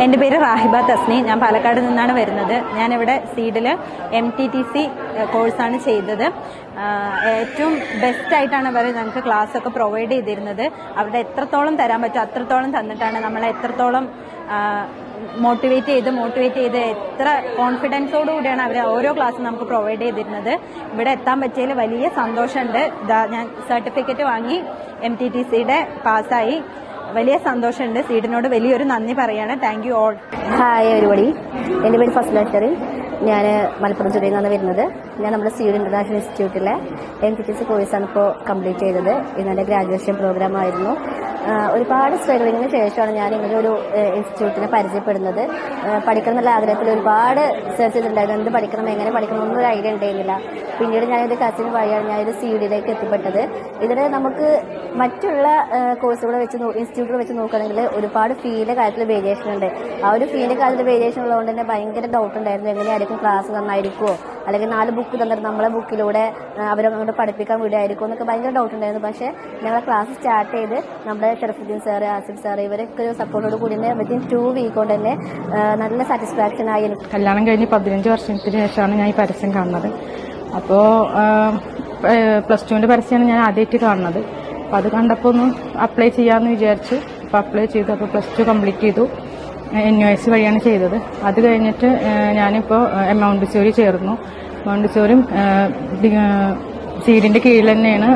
എൻ്റെ പേര് റാഹിബ തസ്നി. ഞാൻ പാലക്കാട് നിന്നാണ് വരുന്നത്. ഞാനിവിടെ സീഡിൽ MTTC കോഴ്സാണ് ചെയ്തത്. ഏറ്റവും ബെസ്റ്റായിട്ടാണ് അവർ ഞങ്ങൾക്ക് ക്ലാസ്സൊക്കെ പ്രൊവൈഡ് ചെയ്തിരുന്നത്. അവിടെ എത്രത്തോളം തരാൻ പറ്റും അത്രത്തോളം തന്നിട്ടാണ് നമ്മളെ എത്രത്തോളം മോട്ടിവേറ്റ് ചെയ്ത് എത്ര കോൺഫിഡൻസോടുകൂടിയാണ് അവർ ഓരോ ക്ലാസ്സും നമുക്ക് പ്രൊവൈഡ് ചെയ്തിരുന്നത്. ഇവിടെ എത്താൻ പറ്റിയതിൽ വലിയ സന്തോഷമുണ്ട്. ഞാൻ സർട്ടിഫിക്കറ്റ് വാങ്ങി MTTCയുടെ പാസ്സായി. വലിയ സന്തോഷമുണ്ട്. സീഡിനോട് വലിയൊരു നന്ദി പറയാണ്. Thank you all. Hi everybody. എൻ്റെ പേര് ഫസ്ല ഷെറിൻ. ഞാൻ മലപ്പുറം ജില്ലയിൽ നിന്നാണ് വരുന്നത്. ഞാൻ നമ്മുടെ സീഡ് ഇന്റർനാഷണൽ ഇൻസ്റ്റിറ്റ്യൂട്ടിലെ MTTC കോഴ്സാണ് ഇപ്പോൾ കംപ്ലീറ്റ് ചെയ്തത്. ഇന്നെൻ്റെ ഗ്രാജുവേഷൻ പ്രോഗ്രാം ആയിരുന്നു. ഒരുപാട് സ്ട്രഗിളിങ്ങിന് ശേഷമാണ് ഞാൻ ഇങ്ങനെ ഒരു ഇൻസ്റ്റിറ്റ്യൂട്ടിനെ പരിചയപ്പെടുന്നത്. പഠിക്കണം എന്നുള്ള ആഗ്രഹത്തിൽ ഒരുപാട് സെർച്ച് ചെയ്തിട്ടുണ്ടായിരുന്നു. എന്ത് പഠിക്കണം, എങ്ങനെ പഠിക്കണം എന്നൊരു ഐഡിയ ഉണ്ടായിരുന്നില്ല. പിന്നീട് ഞാനൊരു കസിൻ വഴിയാണ് ഞാനൊരു സീഡിലേക്ക് എത്തിപ്പെട്ടത്. ഇതിൽ നമുക്ക് മറ്റുള്ള കോഴ്സുകൾ വെച്ച് ഇൻസ്റ്റിറ്റ്യൂട്ടുകൾ വെച്ച് നോക്കുകയാണെങ്കിൽ ഒരുപാട് ഫീയുടെ കാര്യത്തിൽ വേരിയേഷൻ ഉണ്ട്. ആ ഒരു ഫീയുടെ കാര്യത്തിൽ വേരിയേഷൻ ഉള്ളതുകൊണ്ട് തന്നെ ഭയങ്കര ഡൗട്ട് ഉണ്ടായിരുന്നു. എങ്ങനെയായിരിക്കും ക്ലാസ് നന്നായിരിക്കുമോ, അല്ലെങ്കിൽ 4 ബുക്ക് തന്നിട്ട് നമ്മളെ ബുക്കിലൂടെ അവരങ്ങോട്ട് പഠിപ്പിക്കാൻ വിടുമായിരിക്കും എന്നൊക്കെ ഭയങ്കര ഡൗട്ട് ഉണ്ടായിരുന്നു. പക്ഷേ ഞങ്ങളെ ക്ലാസ് സ്റ്റാർട്ട് ചെയ്ത് നമ്മുടെ ഷറഫുദ്ദീൻ സാറ്, ആസിഫ് സാറ് ഇവരൊക്കെ ഒരു സപ്പോർട്ടോട് കൂടി തന്നെ വിത്തിൻ 2 വീക്ക് കൊണ്ട് തന്നെ നല്ല സാറ്റിസ്ഫാക്ഷൻ ആയി. കല്യാണം കഴിഞ്ഞ് 15 വർഷത്തിന് ശേഷമാണ് ഞാൻ ഈ പരസ്യം കാണുന്നത്. അപ്പോൾ +2ന്റെ പരസ്യമാണ് ഞാൻ ആദ്യമായിട്ട് കാണുന്നത്. അപ്പോൾ അത് കണ്ടപ്പോൾ ഒന്ന് അപ്ലൈ ചെയ്യാമെന്ന് വിചാരിച്ചു. അപ്പോൾ അപ്ലൈ ചെയ്തു. അപ്പോൾ +2 കംപ്ലീറ്റ് ചെയ്തു. NUIC വഴിയാണ് ചെയ്തത്. അത് കഴിഞ്ഞിട്ട് ഞാനിപ്പോൾ മൗണ്ടിസോറി ചേർന്നു. മൗണ്ടിസോറിയും സീഡിന്റെ കീഴിൽ തന്നെയാണ്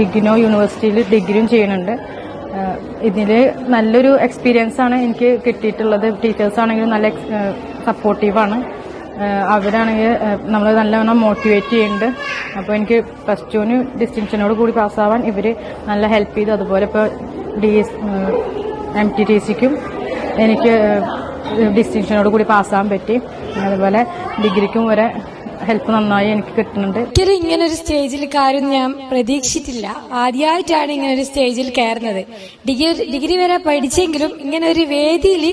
ഇഗ്നോ യൂണിവേഴ്സിറ്റിയിൽ ഡിഗ്രിയും ചെയ്യുന്നുണ്ട്. ഇതിൽ നല്ലൊരു എക്സ്പീരിയൻസ് ആണ് എനിക്ക് കിട്ടിയിട്ടുള്ളത്. ടീച്ചേഴ്സ് ആണെങ്കിലും നല്ല സപ്പോർട്ടീവാണ്. അവരാണെങ്കിൽ നമ്മൾ നല്ലവണ്ണം മോട്ടിവേറ്റ് ചെയ്യുന്നുണ്ട്. അപ്പോൾ എനിക്ക് +2ന് ഡിസ്റ്റിങ്ഷനോട് കൂടി പാസ്സാവാൻ ഇവർ നല്ല ഹെൽപ്പ് ചെയ്തു. അതുപോലെ ഇപ്പോൾ MTTCക്കും എനിക്ക് ഡിസ്റ്റിങ്ഷനോട് കൂടി പാസ്സാവാൻ പറ്റി. അതുപോലെ ഡിഗ്രിക്കും വരെ ഹെൽപ്പ് നന്നായി എനിക്ക് കിട്ടുന്നുണ്ട്. ഒരിക്കലും ഇങ്ങനൊരു സ്റ്റേജിൽ കയറും ഞാൻ പ്രതീക്ഷിച്ചിട്ടില്ല. ആദ്യമായിട്ടാണ് ഇങ്ങനൊരു സ്റ്റേജിൽ കയറുന്നത്. ഡിഗ്രി വരെ പഠിച്ചെങ്കിലും ഇങ്ങനെ ഒരു വേദിയിൽ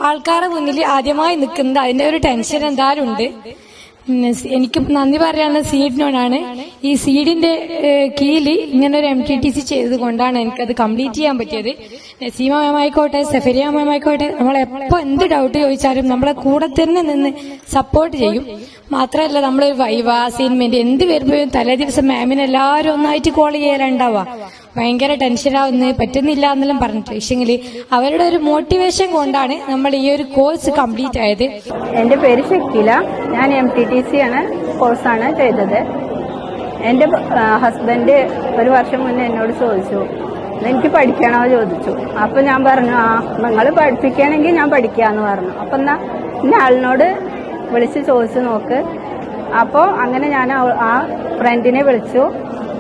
ആൾക്കാരുടെ മുന്നിൽ ആദ്യമായി നിൽക്കുന്നത് അതിന്റെ ഒരു ടെൻഷൻ എന്തായാലും ഉണ്ട്. എനിക്ക് നന്ദി പറയാനുള്ള സീഡിനോടാണ്. ഈ സീഡിന്റെ കീഴിൽ ഇങ്ങനെ ഒരു MTTC ചെയ്തത് കൊണ്ടാണ് എനിക്കത് കംപ്ലീറ്റ് ചെയ്യാൻ പറ്റിയത്. നസീമ മാം ആയിക്കോട്ടെ, സഫരിയ മാം ആയിക്കോട്ടെ, നമ്മളെപ്പോ എന്ത് ഡൗട്ട് ചോദിച്ചാലും നമ്മളെ കൂടെ തന്നെ നിന്ന് സപ്പോർട്ട് ചെയ്യും. മാത്രമല്ല നമ്മളൊരു വൈവ അസൈൻമെന്റ് എന്ത് വരുമ്പോഴും തലേ ദിവസം മാമിനെ എല്ലാവരും ഒന്നായിട്ട് കോൾ ചെയ്യാനുണ്ടാവുക. ഭയങ്കര ടെൻഷനാവുന്ന പറ്റുന്നില്ല എന്നെല്ലാം പറഞ്ഞിട്ട്. പക്ഷെങ്കിൽ അവരുടെ ഒരു മോട്ടിവേഷൻ കൊണ്ടാണ് നമ്മൾ ഈ ഒരു കോഴ്സ് കംപ്ലീറ്റ് ആയത്. എൻ്റെ പേര് ഷക്കീല. ഞാൻ MTTC കോഴ്സാണ് ചെയ്തത്. എൻ്റെ ഹസ്ബൻഡ് ഒരു വർഷം മുന്നേ എന്നോട് ചോദിച്ചു, എനിക്ക് പഠിക്കണോ ചോദിച്ചു. അപ്പൊ ഞാൻ പറഞ്ഞു, നിങ്ങൾ പഠിപ്പിക്കുകയാണെങ്കിൽ ഞാൻ പഠിക്കാന്ന് പറഞ്ഞു. അപ്പൊ എന്നാ ഇന്ന ആളിനോട് വിളിച്ച് ചോദിച്ചു നോക്ക്. അപ്പോൾ അങ്ങനെ ഞാൻ ആ ഫ്രണ്ടിനെ വിളിച്ചു.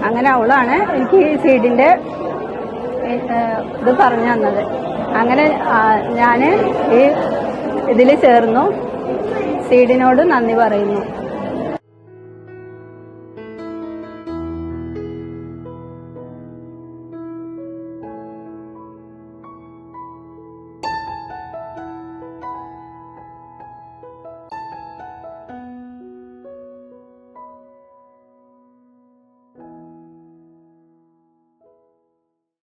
അങ്ങനെ അവളാണ് എനിക്ക് ഈ സീഡിന്റെ ഇത് പറഞ്ഞു തന്നത്. അങ്ങനെ ഞാൻ ഈ ഇതിൽ ചേർന്നു. സീഡിനോട് നന്ദി പറയുന്നു.